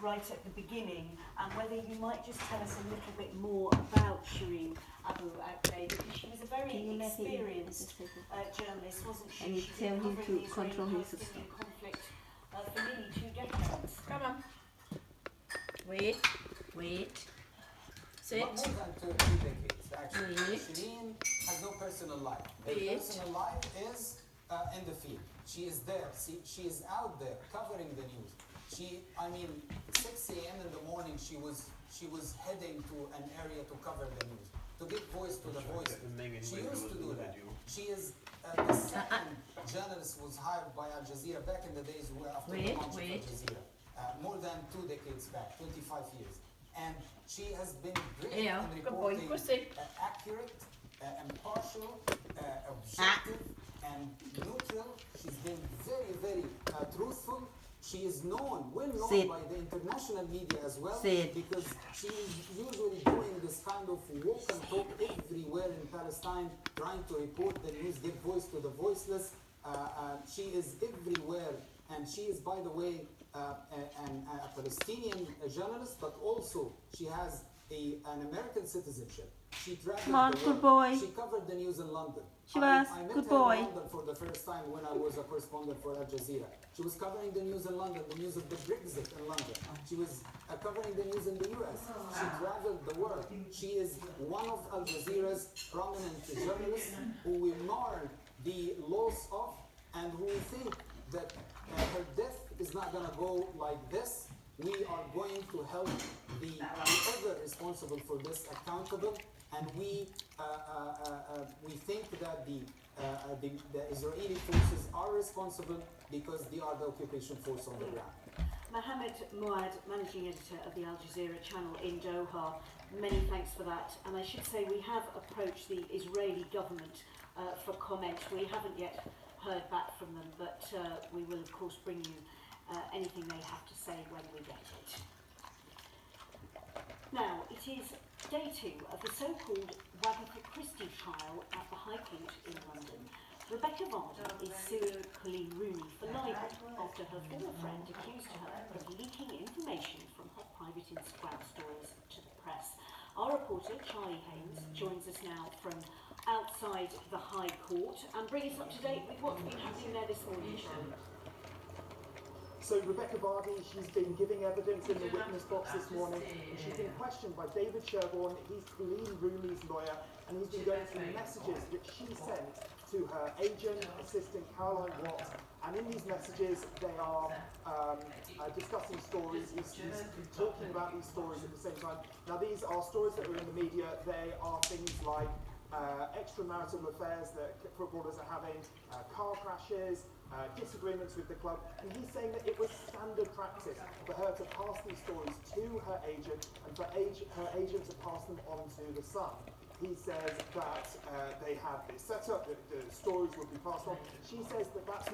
right at the beginning, and whether you might just tell us a little bit more about Shireen Abu Akleh, because she was a very experienced journalist, wasn't she? And you She's tell been him covering to the control his Israeli-Palestinian conflict for nearly 2 decades. Come on. Wait. Sit. More than 2 decades, actually. Wait. Shireen has no personal life. Her Wait. personal life is in the field. She is there. She is out there covering the news. 6 a.m. in the morning, she was heading to an area to cover the news, to give voice to the voiceless. She used to do that. She is the second journalist was hired by Al Jazeera back in the days after the launch of Al Jazeera, more than 2 decades back, 25 years. And she has been great in reporting accurate, impartial, objective, and neutral. She's been very, very truthful. She is well known by the international media as well, because she is usually doing this kind of walk and talk everywhere in Palestine, trying to report the news, give voice to the voiceless. She is everywhere, and she is, by the way, a Palestinian journalist, but also she has an American citizenship. She traveled the world. She covered the news in London. I met her in London for the first time when I was a correspondent for Al Jazeera. She was covering the news in London, the news of the Brexit in London. She was covering the news in the US. She traveled the world. She is one of Al Jazeera's prominent journalists who we mourn the loss of, and who we think that her death is not going to go like this. We are going to help whoever responsible for this accountable, and we think that the Israeli forces are responsible because they are the occupation force on the ground. Mohammed Mouad, Managing Editor of the Al Jazeera channel in Doha, many thanks for that. And I should say we have approached the Israeli government for comment. We haven't yet heard back from them, but we will of course bring you anything they have to say when we get it. Now, it is day 2 of the so-called Wagatha Christie trial at the High Court in London. Rebecca Vardy is suing Colleen Rooney for libel after her former friend accused her of leaking information from her private Instagram stories to the press. Our reporter, Charlie Haynes, joins us now from outside the High Court and bring us up to date with what's been happening there this morning, Charlie. So Rebecca Vardy, she's been giving evidence in the witness box this morning, and she's been questioned by David Sherborne. He's Colleen Rooney's lawyer, and he's been going through messages that she sent to her agent, assistant Caroline Watt, and in these messages they are discussing stories. He's talking about these stories at the same time. Now these are stories that are in the media. They are things like extramarital affairs that footballers are having, car crashes, disagreements with the club, and he's saying that it was standard practice for her to pass these stories to her agent, and for her agent to pass them on to the Sun. He says that they have this set up, that the stories would be passed on. She says that that's not